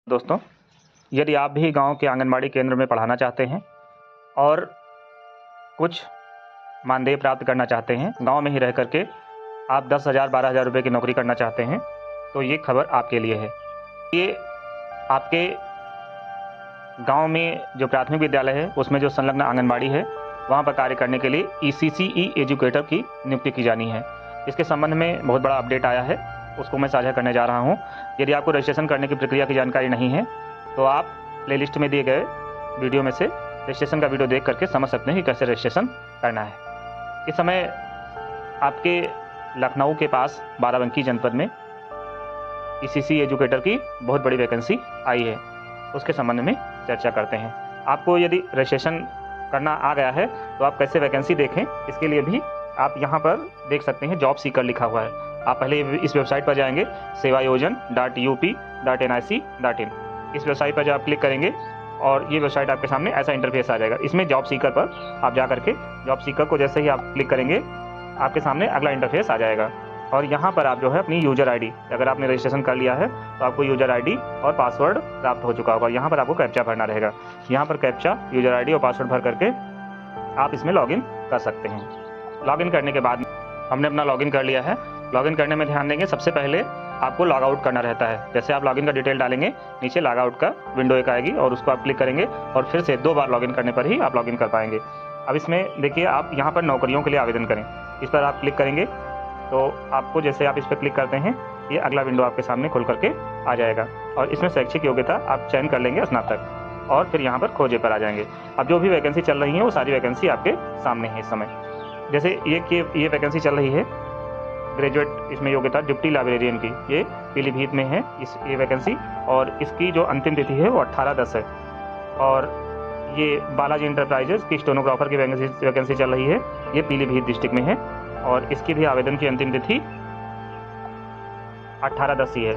दोस्तों, यदि आप भी गांव के आंगनबाड़ी केंद्र में पढ़ाना चाहते हैं और कुछ मानदेय प्राप्त करना चाहते हैं, गांव में ही रह करके आप 10,000 12,000 रुपये की नौकरी करना चाहते हैं, तो ये खबर आपके लिए है। ये आपके गांव में जो प्राथमिक विद्यालय है उसमें जो संलग्न आंगनबाड़ी है वहाँ पर कार्य करने के लिए ECCE एजुकेटर की नियुक्ति की जानी है। इसके संबंध में बहुत बड़ा अपडेट आया है, उसको मैं साझा करने जा रहा हूँ। यदि आपको रजिस्ट्रेशन करने की प्रक्रिया की जानकारी नहीं है तो आप प्लेलिस्ट में दिए गए वीडियो में से रजिस्ट्रेशन का वीडियो देख करके समझ सकते हैं कि कैसे रजिस्ट्रेशन करना है। इस समय आपके लखनऊ के पास बाराबंकी जनपद में ECCE एजुकेटर की बहुत बड़ी वैकेंसी आई है, उसके संबंध में चर्चा करते हैं। आपको यदि रजिस्ट्रेशन करना आ गया है तो आप कैसे वैकेंसी देखें, इसके लिए भी आप यहाँ पर देख सकते हैं जॉब सीकर लिखा हुआ है। आप पहले इस वेबसाइट पर जाएंगे sevayojan.up.nic.in। इस वेबसाइट पर जब आप क्लिक करेंगे और ये वेबसाइट आपके सामने ऐसा इंटरफेस आ जाएगा। इसमें जॉब सीकर पर आप जा करके जॉब सीकर को जैसे ही आप क्लिक करेंगे आपके सामने अगला इंटरफेस आ जाएगा और यहाँ पर आप जो है अपनी यूजर आईडी, अगर आपने रजिस्ट्रेशन कर लिया है तो आपको यूजर आईडी और पासवर्ड प्राप्त हो चुका होगा। यहाँ पर आपको कैप्चा भरना रहेगा। यहाँ पर कैप्चा, यूजर आईडी और पासवर्ड भर करके आप इसमें लॉगिन कर सकते हैं। लॉगिन करने के बाद हमने अपना लॉगिन कर लिया है। लॉगिन करने में ध्यान देंगे, सबसे पहले आपको लॉग आउट करना रहता है। जैसे आप लॉगिन का डिटेल डालेंगे, नीचे लॉग आउट का विंडो एक आएगी और उसको आप क्लिक करेंगे और फिर से 2 बार लॉगिन करने पर ही आप लॉगिन कर पाएंगे। अब इसमें देखिए, आप यहाँ पर नौकरियों के लिए आवेदन करें, इस पर आप क्लिक करेंगे तो आपको जैसे आप इस पर क्लिक करते हैं ये अगला विंडो आपके सामने खुल करके आ जाएगा और इसमें शैक्षिक योग्यता आप चयन कर लेंगे स्नातक और फिर यहाँ पर खोजे पर आ जाएंगे। अब जो भी वैकेंसी चल रही है वो सारी वैकेंसी आपके सामने है इस समय। जैसे ये वैकेंसी चल रही है ग्रेजुएट, इसमें योग्यता डिप्टी लाइब्रेरियन की, ये पीलीभीत में है ये वैकेंसी और इसकी जो अंतिम तिथि है वो 18/10 है। और ये बालाजी इंटरप्राइजेस की स्टेनोग्राफर की वैकेंसी चल रही है, ये पीलीभीत डिस्ट्रिक्ट में है और इसकी भी आवेदन की अंतिम तिथि 18/10 ही है।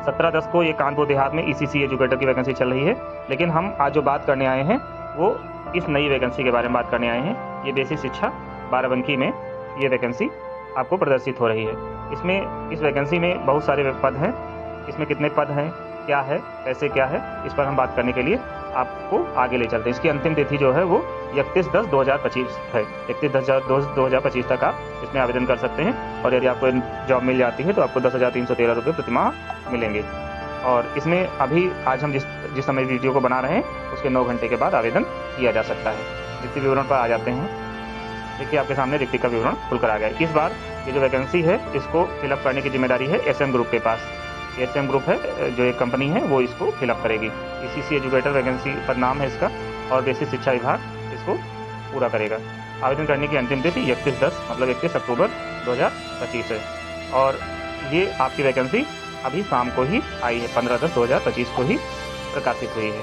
17/10 को ये कानपुर देहात में ECCE एजुकेटर की वैकेंसी चल रही है। लेकिन हम आज जो बात करने आए हैं वो इस नई वैकेंसी के बारे में बात करने आए हैं। ये बेसिक शिक्षा बाराबंकी में ये वैकेंसी आपको प्रदर्शित हो रही है। इसमें इस वैकेंसी में बहुत सारे पद हैं। इसमें कितने पद हैं, क्या है, कैसे क्या है, इस पर हम बात करने के लिए आपको आगे ले चलते हैं। इसकी अंतिम तिथि जो है वो 31/10/2025 है। 31/10/2025 तक आप इसमें आवेदन कर सकते हैं और यदि आपको जॉब मिल जाती है तो आपको 10,313 रुपये प्रतिमाह मिलेंगे। और इसमें अभी आज हम जिस समय वीडियो को बना रहे हैं उसके 9 घंटे के बाद आवेदन किया जा सकता है। रिक्ति विवरण पर आ जाते हैं। देखिए, आपके सामने रिक्ति का विवरण खुलकर आ गया। इस बार ये जो वैकेंसी है इसको फिलअप करने की जिम्मेदारी है SM ग्रुप के पास। SM ग्रुप है जो एक कंपनी है वो इसको फिलअप करेगी। ECCE एजुकेटर वैकेंसी पर नाम है इसका और बेसिक शिक्षा विभाग इसको पूरा करेगा। आवेदन करने की अंतिम तिथि 31/10 मतलब 31 अक्टूबर 2025 है और ये आपकी वैकेंसी अभी शाम को ही आई है, 15/10/2025 को ही प्रकाशित हुई है।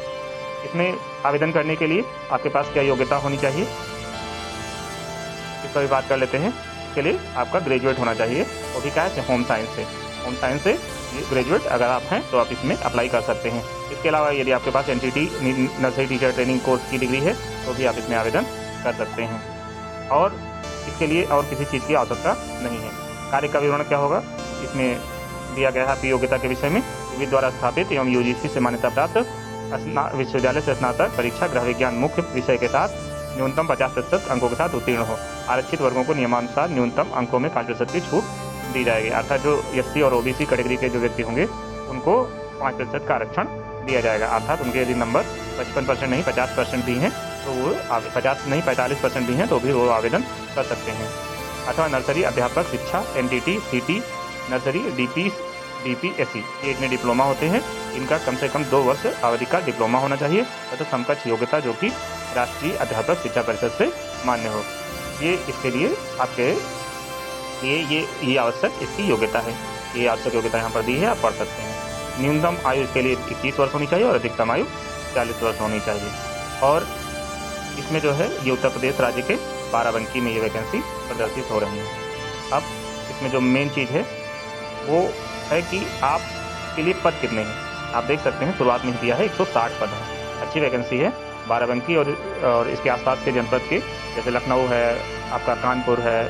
इसमें आवेदन करने के लिए आपके पास क्या योग्यता होनी चाहिए, इस पर भी बात कर लेते हैं। इसके लिए आपका ग्रेजुएट होना चाहिए, वो भी क्या है, होम साइंस से। होम साइंस से ग्रेजुएट अगर आप हैं तो आप इसमें अप्लाई कर सकते हैं। इसके अलावा यदि आपके पास NTT nursery teacher training course की डिग्री है तो भी आप इसमें आवेदन कर सकते हैं और इसके लिए और किसी चीज़ की आवश्यकता नहीं है। कार्य का विवरण क्या होगा, इसमें दिया गया है आपकी योग्यता के विषय में। विधि द्वारा स्थापित एवं UGC से मान्यता प्राप्त विश्वविद्यालय से स्नातक परीक्षा गृह विज्ञान मुख्य विषय के साथ न्यूनतम 50% अंकों के साथ उत्तीर्ण हो। आरक्षित वर्गों को नियमानुसार न्यूनतम अंकों में 5% की छूट दी जाएगी। अर्थात जो SC और OBC कैटेगरी के जो व्यक्ति होंगे उनको 5% का आरक्षण दिया जाएगा। अर्थात उनके यदि नंबर 55% नहीं 50% भी हैं तो वो 50 नहीं 45% भी हैं तो भी वो आवेदन कर सकते हैं। अथवा नर्सरी अध्यापक शिक्षा NTT CT nursery DP SC ये इतने डिप्लोमा होते हैं, इनका कम से कम 2 वर्ष अवधि का डिप्लोमा होना चाहिए तथा समकक्ष योग्यता जो कि राष्ट्रीय अध्यापक शिक्षा परिषद से मान्य हो। ये इसके लिए आपके ये आवश्यक इसकी योग्यता है। ये आवश्यक योग्यता यहाँ पर दी है, आप पढ़ सकते हैं। न्यूनतम आयु इसके लिए 21 वर्ष होनी चाहिए और अधिकतम आयु 40 वर्ष होनी चाहिए। और इसमें जो है ये उत्तर प्रदेश राज्य के बाराबंकी में ये वैकेंसी प्रदर्शित हो रही है। अब इसमें जो मेन चीज़ है वो है कि आपके लिए पद कितने हैं। आप देख सकते हैं शुरुआत में ही दिया है 160 पद हैं। अच्छी वैकेंसी है। बाराबंकी और इसके आसपास के जनपद के जैसे लखनऊ है, आपका कानपुर है,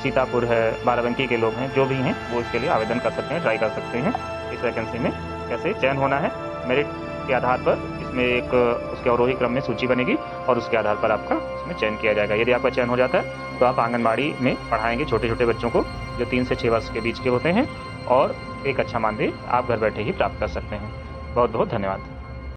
सीतापुर है, बाराबंकी के लोग हैं, जो भी हैं वो इसके लिए आवेदन कर सकते हैं, ट्राई कर सकते हैं। इस वैकेंसी में कैसे चयन होना है, मेरिट के आधार पर इसमें एक उसके अवरोही क्रम में सूची बनेगी और उसके आधार पर आपका इसमें चयन किया जाएगा। यदि आपका चयन हो जाता है तो आप आंगनबाड़ी में पढ़ाएंगे छोटे छोटे बच्चों को जो 3 से 6 वर्ष के बीच के होते हैं, और एक अच्छा मानदेय आप घर बैठे ही प्राप्त कर सकते हैं। बहुत बहुत धन्यवाद।